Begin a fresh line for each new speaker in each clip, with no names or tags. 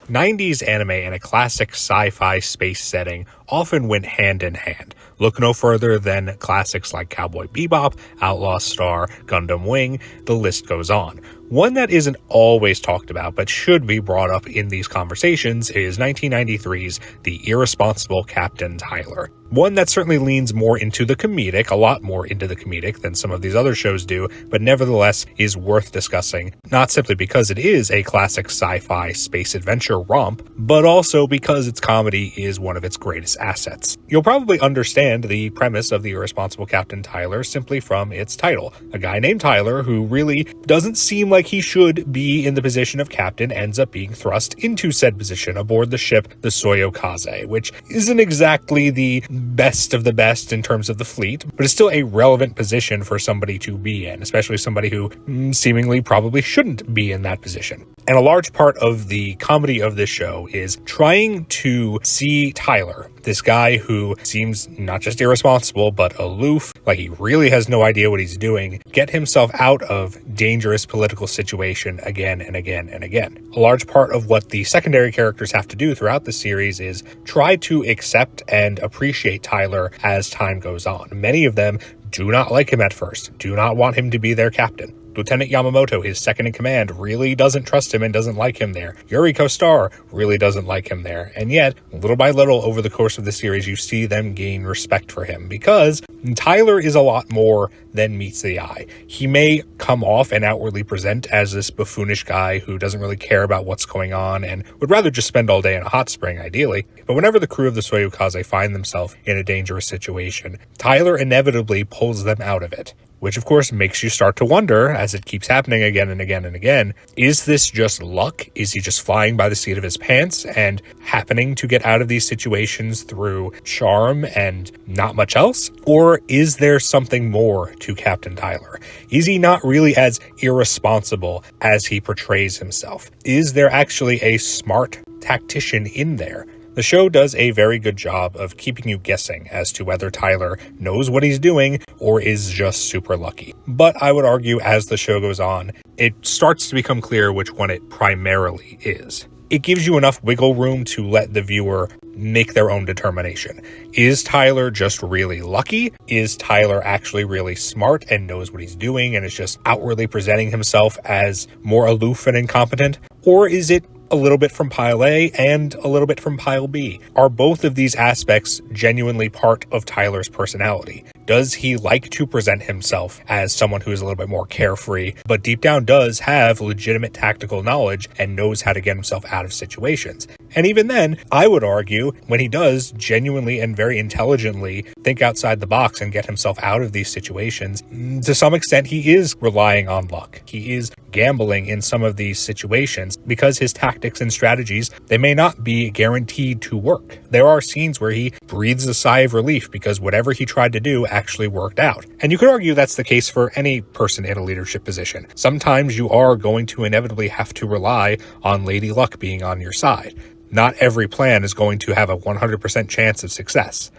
90s anime and a classic sci-fi space setting often went hand in hand. Look no further than classics like Cowboy Bebop, Outlaw Star, Gundam Wing, the list goes on. One that isn't always talked about but should be brought up in these conversations is 1993's The Irresponsible Captain Tylor. One that certainly leans more into the comedic, a lot more into the comedic than some of these other shows do, but nevertheless is worth discussing, not simply because it is a classic sci-fi space adventure romp, but also because its comedy is one of its greatest assets. You'll probably understand the premise of The Irresponsible Captain Tylor simply from its title. A guy named Tyler who really doesn't seem like he should be in the position of captain ends up being thrust into said position aboard the ship the Soyokaze, which isn't exactly the best of the best in terms of the fleet, but it's still a relevant position for somebody to be in, especially somebody who seemingly probably shouldn't be in that position. And a large part of the comedy of this show is trying to see Tyler, this guy who seems not just irresponsible, but aloof, like he really has no idea what he's doing, get himself out of dangerous political situation again and again and again. A large part of what the secondary characters have to do throughout the series is try to accept and appreciate Tyler as time goes on. Many of them do not like him at first, do not want him to be their captain. Lieutenant Yamamoto, his second in command, really doesn't trust him and doesn't like him there. Yuriko Star really doesn't like him there. And yet, little by little over the course of the series, you see them gain respect for him because Tyler is a lot more than meets the eye. He may come off and outwardly present as this buffoonish guy who doesn't really care about what's going on and would rather just spend all day in a hot spring, ideally. But whenever the crew of the Soyokaze find themselves in a dangerous situation, Tyler inevitably pulls them out of it. Which of course makes you start to wonder, as it keeps happening again and again and again, is this just luck? Is he just flying by the seat of his pants and happening to get out of these situations through charm and not much else? Or is there something more to Captain Tylor? Is he not really as irresponsible as he portrays himself? Is there actually a smart tactician in there? The show does a very good job of keeping you guessing as to whether Tyler knows what he's doing or is just super lucky. But I would argue as the show goes on, it starts to become clear which one it primarily is. It gives you enough wiggle room to let the viewer make their own determination. Is Tyler just really lucky? Is Tyler actually really smart and knows what he's doing and is just outwardly presenting himself as more aloof and incompetent? Or is it a little bit from pile A and a little bit from pile B? Are both of these aspects genuinely part of Tyler's personality? Does he like to present himself as someone who is a little bit more carefree, but deep down does have legitimate tactical knowledge and knows how to get himself out of situations? And even then, I would argue, when he does genuinely and very intelligently think outside the box and get himself out of these situations, to some extent he is relying on luck. He is gambling in some of these situations because his tactics and strategies, they may not be guaranteed to work. There are scenes where he breathes a sigh of relief because whatever he tried to do actually worked out. And you could argue that's the case for any person in a leadership position. Sometimes you are going to inevitably have to rely on Lady Luck being on your side. Not every plan is going to have a 100% chance of success.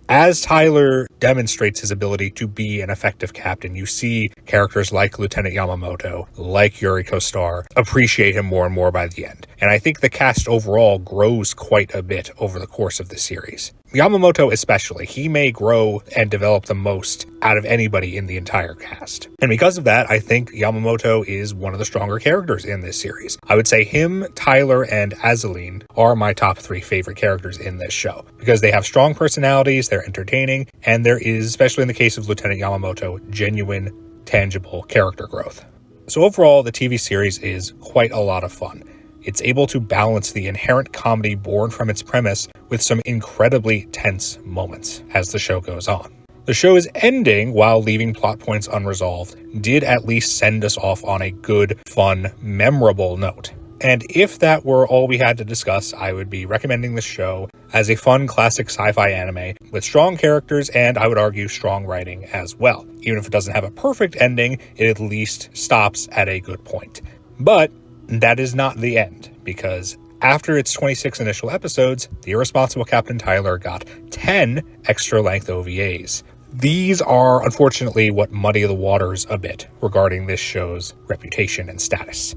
As Tyler demonstrates his ability to be an effective captain, you see characters like Lieutenant Yamamoto, like Yuriko Star, appreciate him more and more by the end. And I think the cast overall grows quite a bit over the course of the series. Yamamoto especially, he may grow and develop the most out of anybody in the entire cast. And because of that, I think Yamamoto is one of the stronger characters in this series. I would say him, Tyler, and Azaleen are my top 3 favorite characters in this show, because they have strong personalities, they're entertaining, and there is, especially in the case of Lieutenant Yamamoto, genuine, tangible character growth. So overall, the TV series is quite a lot of fun. It's able to balance the inherent comedy born from its premise with some incredibly tense moments as the show goes on. The show's ending, while leaving plot points unresolved, did at least send us off on a good, fun, memorable note. And if that were all we had to discuss, I would be recommending this show as a fun classic sci-fi anime with strong characters and, I would argue, strong writing as well. Even if it doesn't have a perfect ending, it at least stops at a good point. But that is not the end, because after its 26 initial episodes, The Irresponsible Captain Tylor got 10 extra-length OVAs. These are, unfortunately, what muddy the waters a bit regarding this show's reputation and status.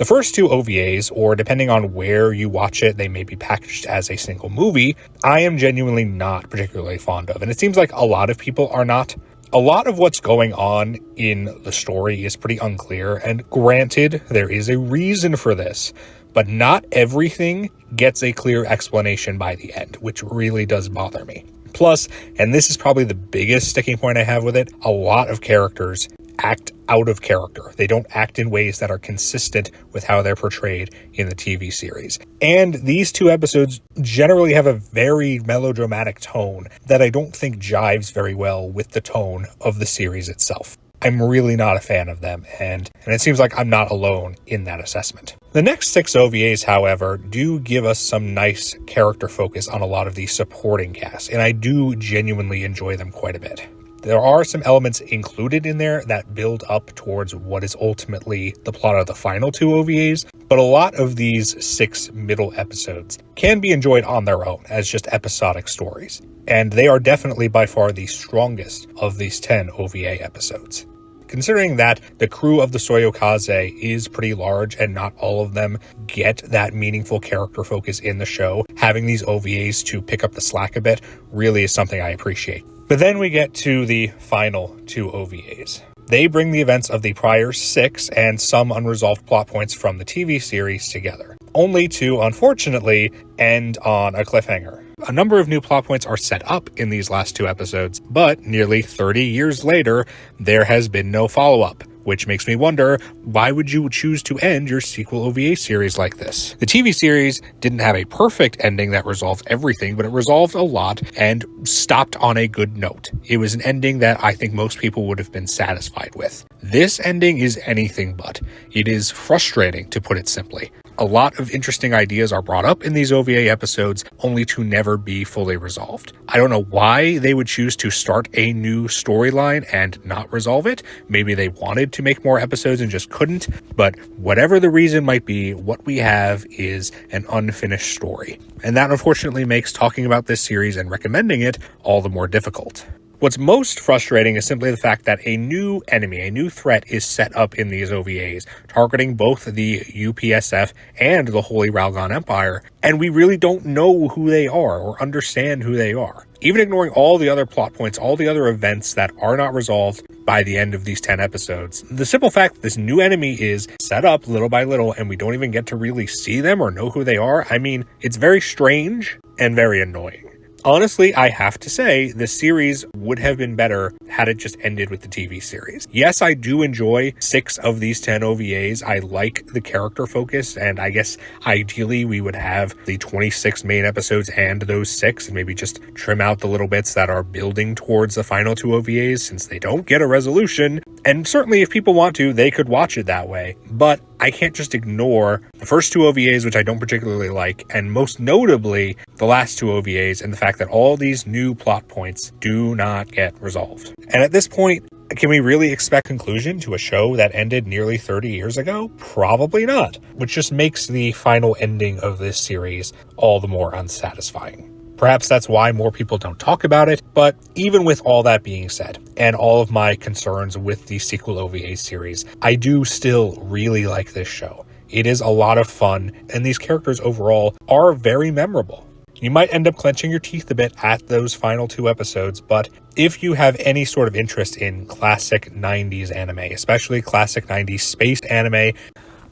The first two OVAs, or depending on where you watch it, they may be packaged as a single movie, I am genuinely not particularly fond of, and it seems like a lot of people are not. A lot of what's going on in the story is pretty unclear, and granted, there is a reason for this, but not everything gets a clear explanation by the end, which really does bother me. Plus, and this is probably the biggest sticking point I have with it, a lot of characters act out of character. They don't act in ways that are consistent with how they're portrayed in the TV series. And these two episodes generally have a very melodramatic tone that I don't think jives very well with the tone of the series itself. I'm really not a fan of them, and it seems like I'm not alone in that assessment. The next 6 OVAs, however, do give us some nice character focus on a lot of the supporting cast, and I do genuinely enjoy them quite a bit. There are some elements included in there that build up towards what is ultimately the plot of the final 2 OVAs, but a lot of these 6 middle episodes can be enjoyed on their own as just episodic stories, and they are definitely by far the strongest of these 10 OVA episodes. Considering that the crew of the Soyokaze is pretty large and not all of them get that meaningful character focus in the show, having these OVAs to pick up the slack a bit really is something I appreciate. But then we get to the final 2 OVAs. They bring the events of the prior 6 and some unresolved plot points from the TV series together, only to, unfortunately, end on a cliffhanger. A number of new plot points are set up in these last 2 episodes, but nearly 30 years later, there has been no follow-up, which makes me wonder, why would you choose to end your sequel OVA series like this? The TV series didn't have a perfect ending that resolved everything, but it resolved a lot and stopped on a good note. It was an ending that I think most people would have been satisfied with. This ending is anything but. It is frustrating, to put it simply. A lot of interesting ideas are brought up in these OVA episodes, only to never be fully resolved. I don't know why they would choose to start a new storyline and not resolve it. Maybe they wanted to make more episodes and just couldn't, but whatever the reason might be, what we have is an unfinished story. And that unfortunately makes talking about this series and recommending it all the more difficult. What's most frustrating is simply the fact that a new enemy, a new threat is set up in these OVAs, targeting both the UPSF and the Holy Ralgon Empire, and we really don't know who they are or understand who they are. Even ignoring all the other plot points, all the other events that are not resolved by the end of these 10 episodes, the simple fact that this new enemy is set up little by little and we don't even get to really see them or know who they are, I mean, it's very strange and very annoying. Honestly, I have to say, the series would have been better had it just ended with the TV series. Yes, I do enjoy 6 of these 10 OVAs. I like the character focus, and I guess ideally we would have the 26 main episodes and those 6, and maybe just trim out the little bits that are building towards the final 2 OVAs since they don't get a resolution. And certainly if people want to, they could watch it that way. But I can't just ignore the first 2 OVAs, which I don't particularly like, and most notably, the last 2 OVAs and the fact that all these new plot points do not get resolved. And at this point, can we really expect conclusion to a show that ended nearly 30 years ago? Probably not, which just makes the final ending of this series all the more unsatisfying. Perhaps that's why more people don't talk about it, but even with all that being said, and all of my concerns with the sequel OVA series, I do still really like this show. It is a lot of fun, and these characters overall are very memorable. You might end up clenching your teeth a bit at those final 2 episodes, but if you have any sort of interest in classic 90s anime, especially classic 90s space anime,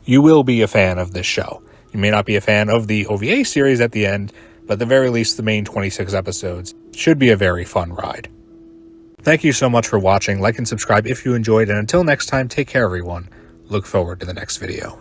you will be a fan of this show. You may not be a fan of the OVA series at the end, but at the very least, the main 26 episodes should be a very fun ride. Thank you so much for watching. Like and subscribe if you enjoyed, and until next time, take care everyone. Look forward to the next video.